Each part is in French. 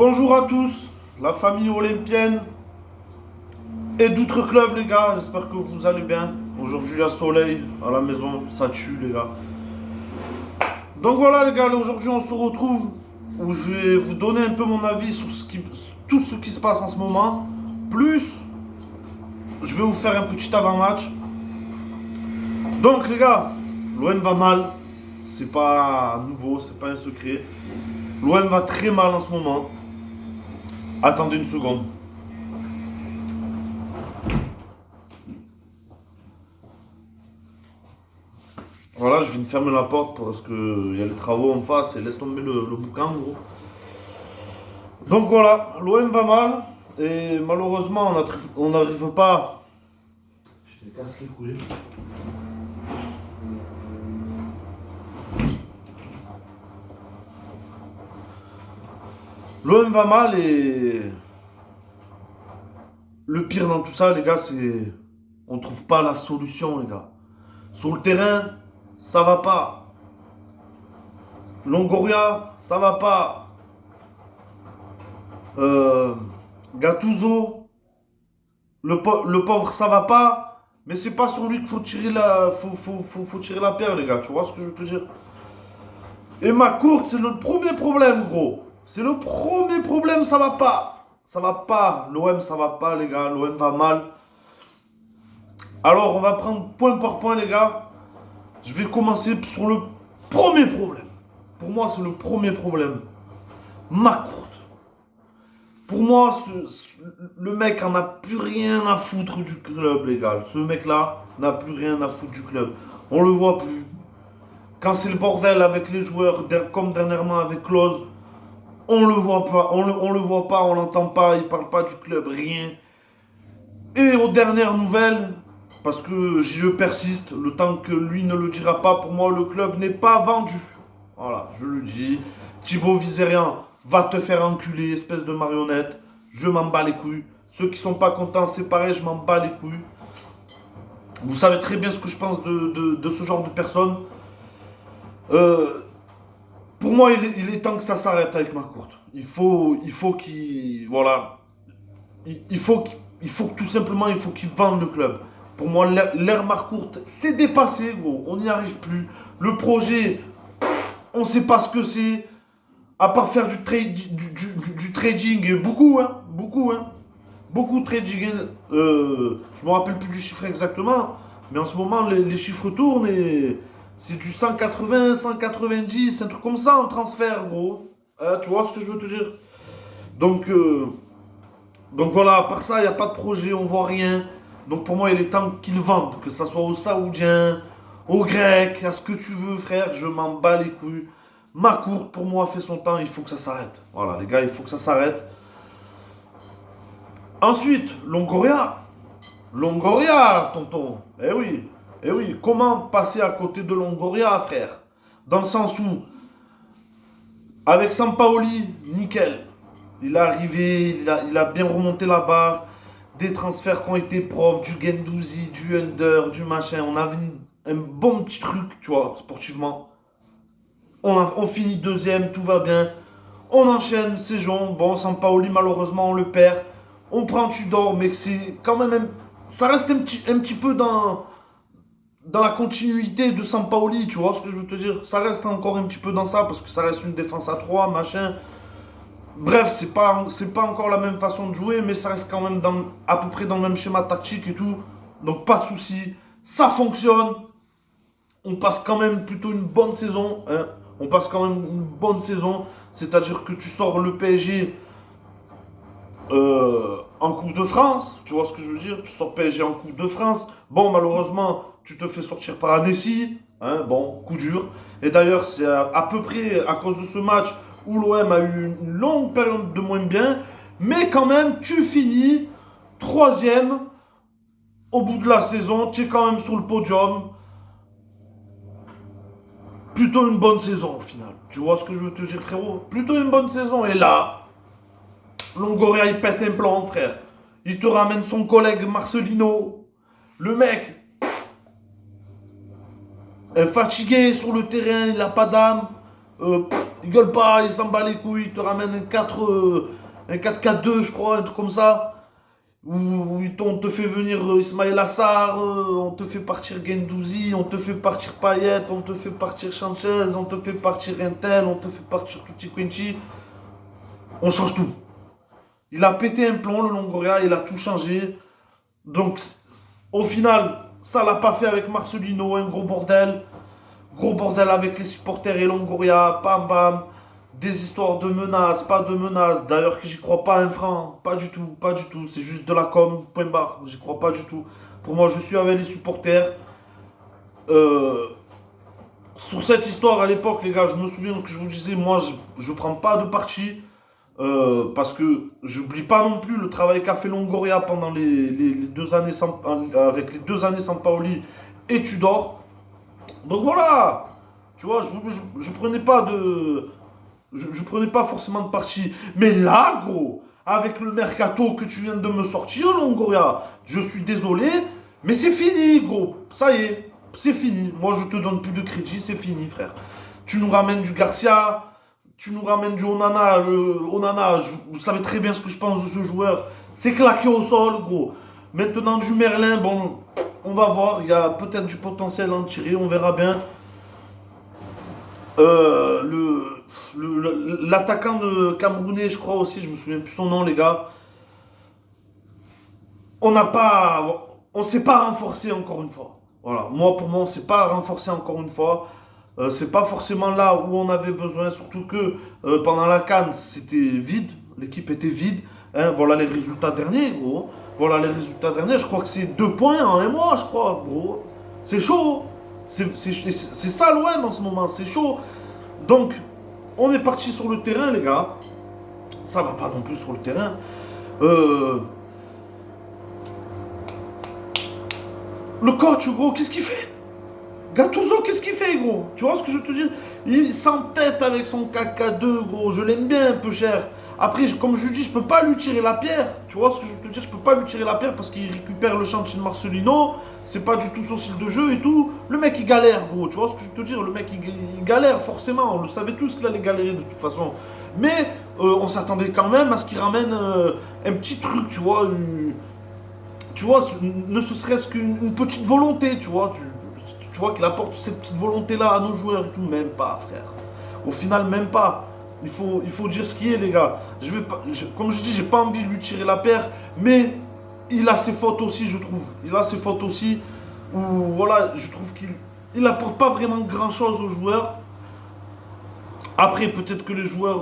Bonjour à tous, la famille olympienne et d'autres clubs les gars, j'espère que vous allez bien. Aujourd'hui il y a soleil à la maison, ça tue les gars. Donc voilà les gars, aujourd'hui on se retrouve où je vais vous donner un peu mon avis sur tout ce qui se passe en ce moment. Plus, je vais vous faire un petit avant-match. Donc les gars, l'OM va mal, c'est pas nouveau, c'est pas un secret. L'OM va très mal en ce moment. Attendez une seconde. Voilà, je viens de fermer la porte parce qu'il y a les travaux en face et laisse tomber le bouquin gros. Donc voilà, l'OM va mal et malheureusement on n'arrive pas. Je te casse les couilles. L'OM va mal et le pire dans tout ça les gars c'est on trouve pas la solution les gars. Sur le terrain, ça va pas. Longoria, ça va pas. Gattuso, le pauvre, ça va pas. Mais c'est pas sur lui qu'il faut tirer faut tirer la pierre, les gars. Tu vois ce que je veux te dire? Et ma courte, c'est le premier problème, gros. C'est le premier problème, ça va pas. Ça va pas. L'OM, ça va pas, les gars. L'OM va mal. Alors, on va prendre point par point, les gars. Je vais commencer sur le premier problème. Pour moi, c'est le premier problème. Ma courte. Pour moi, le mec en a plus rien à foutre du club, les gars. Ce mec-là n'a plus rien à foutre du club. On le voit plus. Quand c'est le bordel avec les joueurs, comme dernièrement avec Klose, on le voit pas, on le voit pas, on l'entend pas, il parle pas du club, rien. Et aux dernières nouvelles, parce que je persiste, le temps que lui ne le dira pas, pour moi le club n'est pas vendu. Voilà, je le dis. Thibaut Vizerian va te faire enculer, espèce de marionnette. Je m'en bats les couilles. Ceux qui sont pas contents, c'est pareil, je m'en bats les couilles. Vous savez très bien ce que je pense de ce genre de personnes. Pour moi, il est temps que ça s'arrête avec Marcourt. Il faut qu'il, voilà, il faut que tout simplement, il faut qu'il vende le club. Pour moi, l'ère Marcourt, c'est dépassé, gros. On n'y arrive plus. Le projet, on sait pas ce que c'est. À part faire du trading, et beaucoup, hein, beaucoup, hein. Beaucoup de trading. Je me rappelle plus du chiffre exactement, mais en ce moment, les chiffres tournent et c'est du 180, 190, un truc comme ça en transfert, gros. Tu vois ce que je veux te dire? Donc, euh, donc voilà, à part ça, il n'y a pas de projet, on voit rien. Donc pour moi, il est temps qu'ils vendent, que ça soit aux Saoudiens, aux Grecs, à ce que tu veux, frère, je m'en bats les couilles. Ma courte, pour moi, fait son temps, il faut que ça s'arrête. Voilà, les gars, il faut que ça s'arrête. Ensuite, Longoria. Longoria, tonton. Eh oui, eh oui. Comment passer à côté de Longoria, frère? Dans le sens où, avec Sampaoli, nickel. Il est arrivé, il a bien remonté la barre. Des transferts qui ont été propres, du Gendouzi, du Elder, du machin. On avait un bon petit truc, tu vois, sportivement. On finit deuxième, tout va bien. On enchaîne saison. Bon, Sampaoli, malheureusement, on le perd. On prend Tudor, mais c'est quand même. Ça reste un petit peu dans la continuité de Sampaoli, tu vois ce que je veux te dire? Ça reste encore un petit peu dans ça, parce que ça reste une défense à 3 machin. Bref, c'est pas encore la même façon de jouer, mais ça reste quand même à peu près dans le même schéma tactique et tout. Donc pas de souci. Ça fonctionne. On passe quand même plutôt une bonne saison, hein. On passe quand même une bonne saison. C'est-à-dire que tu sors le PSG en Coupe de France. Tu vois ce que je veux dire? Tu sors PSG en Coupe de France. Bon, malheureusement, tu te fais sortir par Annecy. Hein, bon, coup dur. Et d'ailleurs, c'est à peu près à cause de ce match où l'OM a eu une longue période de moins bien. Mais quand même, tu finis troisième au bout de la saison. Tu es quand même sur le podium. Plutôt une bonne saison au final. Tu vois ce que je veux te dire, frérot? Plutôt une bonne saison. Et là, Longoria, il pète un plan, frère. Il te ramène son collègue Marcelino. Le mec est fatigué sur le terrain, il n'a pas d'âme. Il gueule pas, il s'en bat les couilles, il te ramène un 4-4-2, je crois, un truc comme ça. Où on te fait venir Ismaël Assar, on te fait partir Gendouzi, on te fait partir Payet, on te fait partir Sanchez, on te fait partir Intel, on te fait partir Tutti Quinci. On change tout. Il a pété un plomb, le Longoria, il a tout changé. Donc, au final, ça l'a pas fait avec Marcelino, un gros bordel. Gros bordel avec les supporters et Longoria, bam bam. Des histoires de menaces, pas de menaces. D'ailleurs, que j'y crois pas un franc. Pas du tout, pas du tout. C'est juste de la com, point barre. J'y crois pas du tout. Pour moi, je suis avec les supporters. Euh, Sur cette histoire, à l'époque, les gars, je me souviens que je vous disais, moi, je prends pas de parti. Parce que j'oublie pas non plus le travail qu'a fait Longoria pendant les 2 années avec les 2 années sans Paoli et Tudor. Donc voilà, tu vois, je prenais pas je prenais pas forcément de parti. Mais là, gros, avec le mercato que tu viens de me sortir, Longoria, je suis désolé, mais c'est fini, gros. Ça y est, c'est fini. Moi, je te donne plus de crédit, c'est fini, frère. Tu nous ramènes du Garcia, tu nous ramènes du Onana. Onana, vous savez très bien ce que je pense de ce joueur. C'est claqué au sol, gros. Maintenant, du Merlin, bon, on va voir. Il y a peut-être du potentiel à en tirer, on verra bien. L'attaquant de Camerounais, je crois aussi, je me souviens plus son nom, les gars. On n'a pas, on s'est pas renforcé encore une fois. Voilà, moi pour moi, on s'est pas renforcé encore une fois. C'est pas forcément là où on avait besoin, surtout que pendant la CAN, c'était vide, l'équipe était vide. Hein, voilà les résultats derniers, gros. Voilà les résultats derniers. Je crois que c'est 2 points en un mois, je crois, gros. C'est chaud. C'est ça l'OM en ce moment, c'est chaud. Donc, on est parti sur le terrain, les gars. Ça va pas non plus sur le terrain. Euh, le coach, gros, qu'est-ce qu'il fait? Gattuso, qu'est-ce qu'il fait, gros? Tu vois ce que je veux te dire? Il s'entête avec son KK2, gros. Je l'aime bien, un peu cher. Après, comme je lui dis, je peux pas lui tirer la pierre. Tu vois ce que je veux te dire? Je peux pas lui tirer la pierre parce qu'il récupère le chantier de Marcelino. C'est pas du tout son style de jeu et tout. Le mec, il galère, gros. Tu vois ce que je veux te dire? Le mec, il galère, forcément. On le savait tous qu'il allait galérer de toute façon. Mais on s'attendait quand même à ce qu'il ramène un petit truc, tu vois. Tu vois, ne serait-ce qu'une petite volonté, tu vois. Tu vois qu'il apporte cette petite volonté-là à nos joueurs et tout. Même pas, frère. Au final, même pas. Il faut dire ce qui est, les gars. Je vais pas, comme je dis, j'ai pas envie de lui tirer la paire, mais il a ses fautes aussi, je trouve. Il a ses fautes aussi, où, voilà, je trouve qu'il apporte pas vraiment grand-chose aux joueurs. Après, peut-être que les joueurs,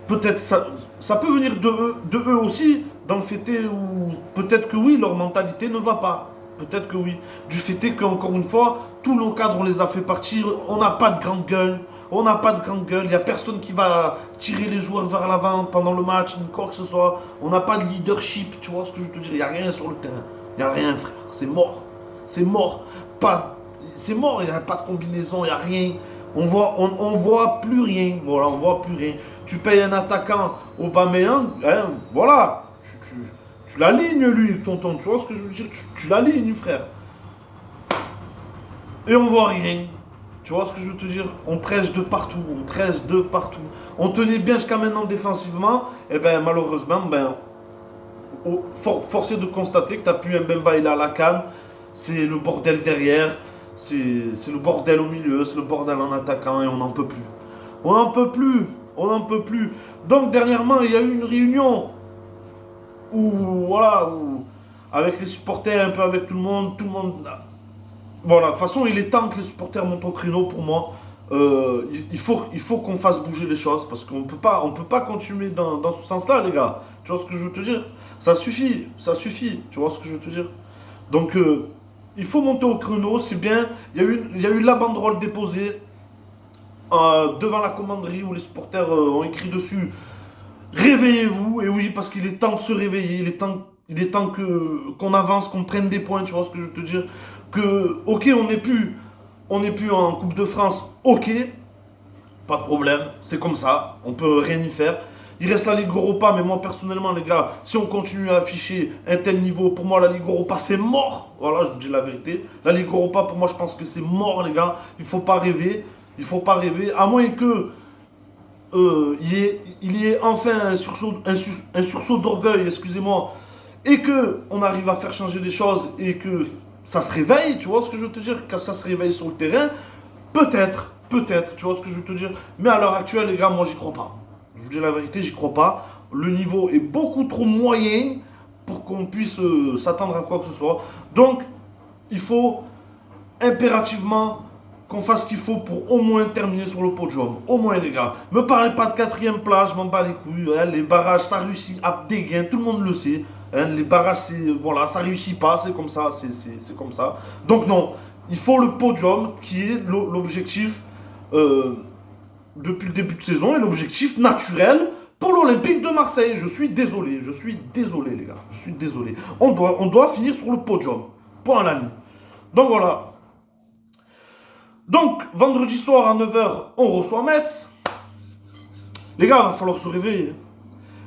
peut-être ça peut venir de eux aussi, dans le fait où peut-être que oui, leur mentalité ne va pas. Peut-être que oui. Du fait est qu'encore une fois, tous nos cadres, on les a fait partir, on n'a pas de grande gueule. On n'a pas de grande gueule, il n'y a personne qui va tirer les joueurs vers l'avant pendant le match, ni quoi que ce soit. On n'a pas de leadership, tu vois ce que je veux te dire. Il n'y a rien sur le terrain. Il n'y a rien, frère. C'est mort. C'est mort. C'est mort, il n'y a pas de combinaison, il n'y a rien. On voit plus rien. Voilà, on voit plus rien. Tu payes un attaquant au Aubameyang, hein, voilà. Tu l'alignes, lui, tonton. Tu vois ce que je veux dire? Tu l'alignes, frère. Et on voit rien. Tu vois ce que je veux te dire? On prêche de partout, on prêche de partout. On tenait bien jusqu'à maintenant défensivement, et ben malheureusement, force est de constater que tu n'as plus un Mbemba, il est à la canne, c'est le bordel derrière, c'est le bordel au milieu, c'est le bordel en attaquant et on n'en peut plus. On n'en peut plus, on n'en peut plus. Donc dernièrement, il y a eu une réunion avec les supporters, un peu avec tout le monde. Voilà, de toute façon, il est temps que les supporters montent au créneau pour moi. Il faut qu'on fasse bouger les choses parce qu'on peut pas continuer dans ce sens-là, les gars. Tu vois ce que je veux te dire? Ça suffit, ça suffit. Tu vois ce que je veux te dire? Donc, il faut monter au créneau, c'est bien. Il y a eu la banderole déposée devant la commanderie où les supporters ont écrit dessus. Réveillez-vous, et oui, parce qu'il est temps de se réveiller, il est temps qu'on avance, qu'on prenne des points, tu vois ce que je veux te dire? Ok, on n'est plus en Coupe de France, ok, pas de problème, c'est comme ça, on peut rien y faire. Il reste la Ligue Europa, mais moi personnellement, les gars, si on continue à afficher un tel niveau, pour moi la Ligue Europa c'est mort. Voilà, je vous dis la vérité. La Ligue Europa, pour moi, je pense que c'est mort, les gars. Il faut pas rêver. Il faut pas rêver, à moins que il y ait enfin un sursaut d'orgueil, excusez-moi, et que on arrive à faire changer les choses et que ça se réveille, tu vois ce que je veux te dire, quand ça se réveille sur le terrain, peut-être, tu vois ce que je veux te dire. Mais à l'heure actuelle, les gars, moi j'y crois pas. Je vous dis la vérité, j'y crois pas. Le niveau est beaucoup trop moyen pour qu'on puisse s'attendre à quoi que ce soit. Donc, il faut impérativement qu'on fasse ce qu'il faut pour au moins terminer sur le podium. Au moins, les gars. Me parlez pas de quatrième place, je m'en bats les couilles. Hein. Les barrages, ça réussit à des gains, tout le monde le sait. Hein. Les barrages, voilà, ça réussit pas, c'est comme ça, c'est comme ça. Donc non, il faut le podium qui est l'objectif depuis le début de saison et l'objectif naturel pour l'Olympique de Marseille. Je suis désolé, les gars. Je suis désolé. On doit finir sur le podium. Point à la ligne. Donc voilà. Donc, vendredi soir à 9h, on reçoit Metz. Les gars, va falloir se réveiller.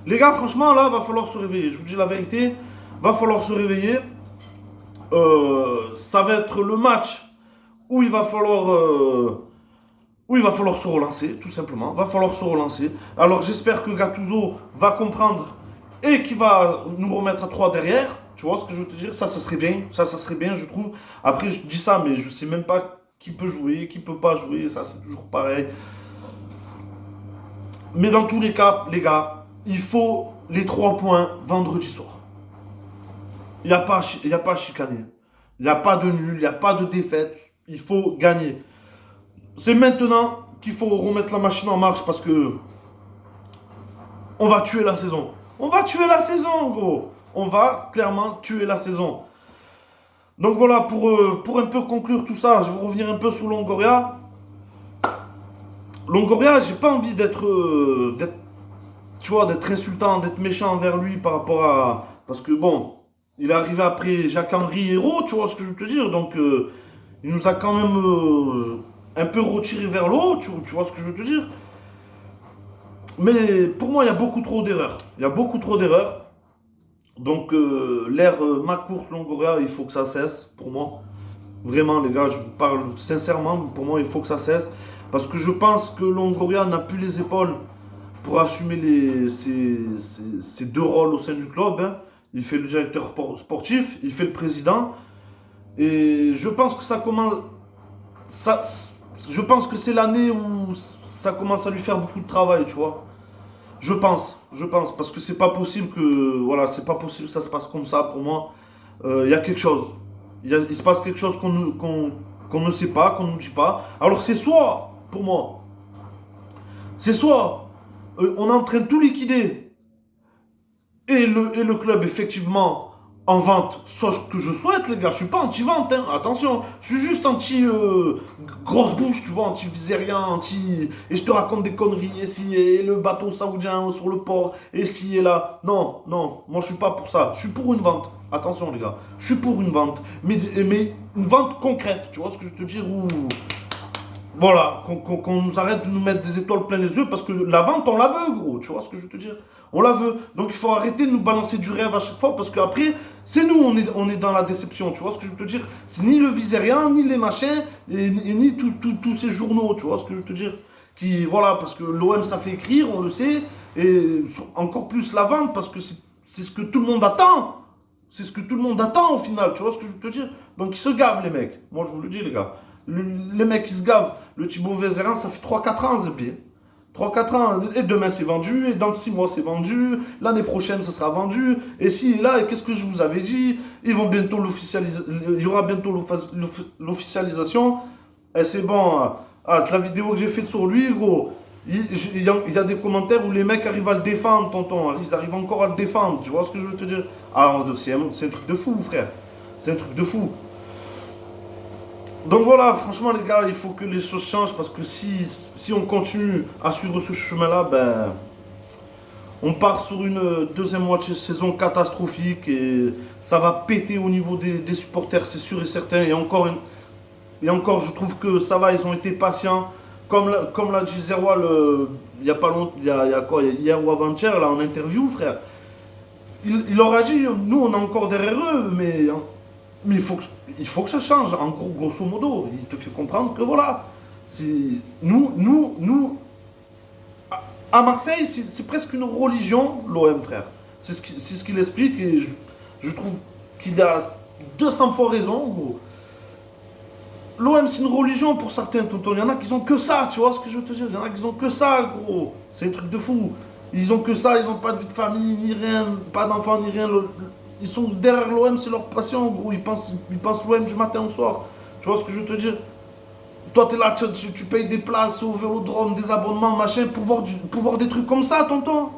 Les gars, franchement, là, va falloir se réveiller. Je vous dis la vérité, va falloir se réveiller. Ça va être le match où il va falloir se relancer, tout simplement. Va falloir se relancer. Alors, j'espère que Gattuso va comprendre et qu'il va nous remettre à 3 derrière. Tu vois ce que je veux te dire? Ça serait bien. Ça serait bien, je trouve. Après, je dis ça, mais je sais même pas qui peut jouer, qui peut pas jouer, ça c'est toujours pareil. Mais dans tous les cas, les gars, il faut les 3 points vendredi soir. Il n'y a pas à chicaner. Il n'y a pas de nul, il n'y a pas de défaite. Il faut gagner. C'est maintenant qu'il faut remettre la machine en marche parce que on va tuer la saison. On va tuer la saison, gros. On va clairement tuer la saison. Donc voilà, pour un peu conclure tout ça, je vais revenir un peu sur Longoria. Longoria, j'ai pas envie d'être insultant, d'être méchant envers lui par rapport à... Parce que bon, il est arrivé après Jacques-Henri Hérault, tu vois ce que je veux te dire. Donc il nous a quand même un peu retiré vers le haut, tu vois ce que je veux te dire. Mais pour moi, il y a beaucoup trop d'erreurs. Il y a beaucoup trop d'erreurs. Donc l'ère McCourt Longoria, il faut que ça cesse pour moi. Vraiment les gars, je vous parle sincèrement, pour moi il faut que ça cesse. Parce que je pense que Longoria n'a plus les épaules pour assumer ses 2 rôles au sein du club. Hein. Il fait le directeur sportif, il fait le président. Et je pense que ça commence... je pense que c'est l'année où ça commence à lui faire beaucoup de travail, tu vois. Je pense, parce que c'est pas possible c'est pas possible que ça se passe comme ça pour moi. Il y a quelque chose. Il se passe quelque chose qu'on ne sait pas, qu'on ne nous dit pas. Alors c'est soit, pour moi, c'est soit on est en train de tout liquider et le club effectivement en vente, soit que je souhaite les gars, je suis pas anti-vente, hein, attention, je suis juste anti grosse bouche, tu vois, anti-visérien, et je te raconte des conneries, et le bateau saoudien sur le port, et ci et là. Non, moi je suis pas pour ça, je suis pour une vente. Attention les gars, je suis pour une vente, mais une vente concrète, tu vois ce que je veux te dire, où voilà, qu'on nous arrête de nous mettre des étoiles plein les yeux, parce que la vente on la veut gros, tu vois ce que je veux te dire. On la veut, donc il faut arrêter de nous balancer du rêve à chaque fois, parce qu'après, c'est nous, on est dans la déception, tu vois ce que je veux te dire. C'est ni le visérien, ni les machins, et ni tous ces journaux, tu vois ce que je veux te dire. Voilà, parce que l'OM ça fait écrire, on le sait, et encore plus la vente, parce que c'est ce que tout le monde attend. C'est ce que tout le monde attend au final, tu vois ce que je veux te dire. Donc ils se gavent les mecs, moi je vous le dis les gars. Les mecs ils se gavent, le Thibaut Vézérin ça fait 3-4 ans, c'est bien. 3-4 ans, et demain c'est vendu, et dans 6 mois c'est vendu, l'année prochaine ce sera vendu, et si, et là, et qu'est-ce que je vous avais dit, ils vont bientôt l'officialiser, il y aura bientôt l'officialisation, et c'est bon, la vidéo que j'ai faite sur lui, gros, il y a des commentaires où les mecs arrivent à le défendre, tonton, ils arrivent encore à le défendre, tu vois ce que je veux te dire. Alors, c'est un truc de fou, frère, c'est un truc de fou. Donc voilà, franchement les gars, il faut que les choses changent parce que si on continue à suivre ce chemin-là, ben on part sur une deuxième moitié de saison catastrophique et ça va péter au niveau des supporters, c'est sûr et certain. Et encore, je trouve que ça va, ils ont été patients. Comme l'a dit Zerwal il y a pas longtemps, il y a quoi, hier ou avant-hier, là en interview, frère. Il leur a dit, nous on est encore derrière eux, mais il faut que ça change, en gros, grosso modo. Il te fait comprendre que voilà, Nous, à Marseille, c'est presque une religion, l'OM, frère. C'est ce qu'il explique et je trouve qu'il a 200 fois raison, gros. L'OM, c'est une religion pour certains, tonton. Il y en a qui ont que ça, tu vois ce que je veux te dire. Il y en a qui ont que ça, gros. C'est un truc de fou. Ils ont que ça, ils ont pas de vie de famille, ni rien, pas d'enfants, ni rien. Ils sont derrière l'OM, c'est leur passion, gros. Ils pensent l'OM du matin au soir. Tu vois ce que je veux te dire? Toi, t'es là, tu payes des places au vélodrome, des abonnements, machin, pour voir des trucs comme ça, tonton.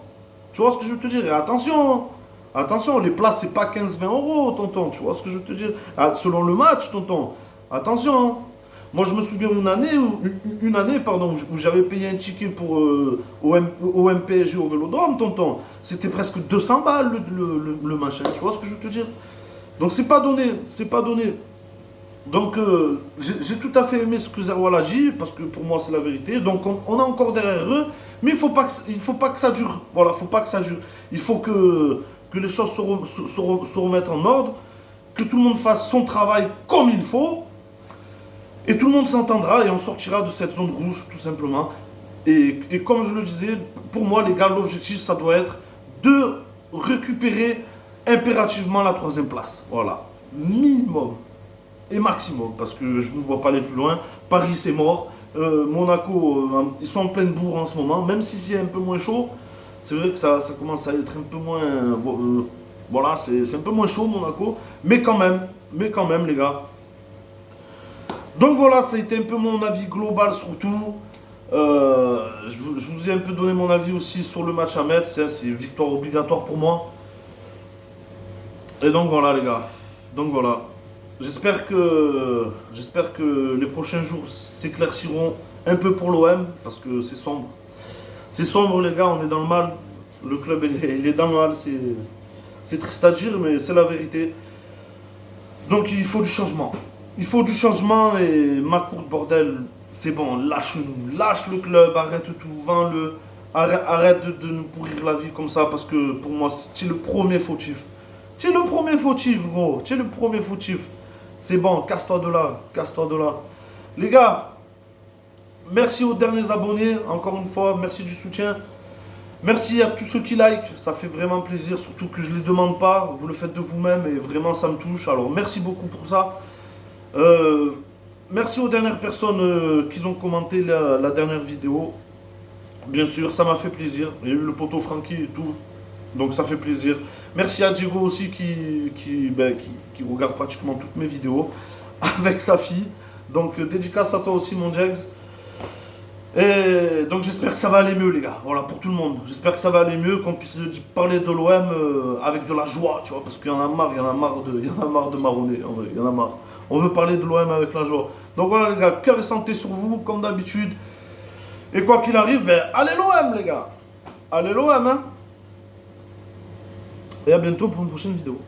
Tu vois ce que je veux te dire? Et attention, attention, les places, c'est pas 15-20 euros, tonton. Tu vois ce que je veux te dire? Ah, selon le match, tonton. Attention, hein. Moi, je me souviens une année, pardon, où j'avais payé un ticket pour au MPSG au Vélodrome, tonton. C'était presque 200 balles le machin. Tu vois ce que je veux te dire? Donc, c'est pas donné, c'est pas donné. Donc, j'ai tout à fait aimé ce que Zerwal a dit, parce que pour moi, c'est la vérité. Donc, on est encore derrière eux, mais il faut pas que ça dure. Voilà, faut pas que ça dure. Il faut que les choses se remettent en ordre, que tout le monde fasse son travail comme il faut. Et tout le monde s'entendra et on sortira de cette zone rouge, tout simplement. Et comme je le disais, pour moi, les gars, l'objectif, ça doit être de récupérer impérativement la troisième place. Voilà. Minimum et maximum, parce que je ne vois pas aller plus loin. Paris, c'est mort. Monaco, ils sont en pleine bourre en ce moment. Même si c'est un peu moins chaud, c'est vrai que ça commence à être un peu moins... voilà, c'est un peu moins chaud, Monaco. Mais quand même, les gars. Donc voilà, ça a été un peu mon avis global sur tout. Je vous ai un peu donné mon avis aussi sur le match à Metz. C'est victoire obligatoire pour moi. Et donc voilà, les gars. Donc voilà. J'espère que les prochains jours s'éclairciront un peu pour l'OM. Parce que c'est sombre. C'est sombre, les gars, on est dans le mal. Le club, il est dans le mal. C'est triste à dire, mais c'est la vérité. Donc il faut du changement. Il faut du changement et ma courte bordel, c'est bon, lâche-nous, lâche le club, arrête tout, vends-le, arrête de nous pourrir la vie comme ça parce que pour moi, tu es le premier fautif. Tu es le premier fautif, gros, tu es le premier fautif. C'est bon, casse-toi de là, casse-toi de là. Les gars, merci aux derniers abonnés, encore une fois, merci du soutien. Merci à tous ceux qui like, ça fait vraiment plaisir, surtout que je ne les demande pas, vous le faites de vous-même et vraiment ça me touche. Alors merci beaucoup pour ça. Merci aux dernières personnes qui ont commenté la dernière vidéo. Bien sûr, ça m'a fait plaisir. Il y a eu le poteau Francky et tout. Donc ça fait plaisir. Merci à Diego aussi qui regarde pratiquement toutes mes vidéos avec sa fille. Donc dédicace à toi aussi mon Jags. Et donc j'espère que ça va aller mieux les gars, voilà pour tout le monde. J'espère que ça va aller mieux, qu'on puisse parler de l'OM avec de la joie, tu vois, parce qu'il y en a marre, il y en a marre de marronner, en vrai, il y en a marre. On veut parler de l'OM avec la joie. Donc voilà les gars, cœur et santé sur vous, comme d'habitude. Et quoi qu'il arrive, ben allez l'OM les gars. Allez l'OM hein. Et à bientôt pour une prochaine vidéo.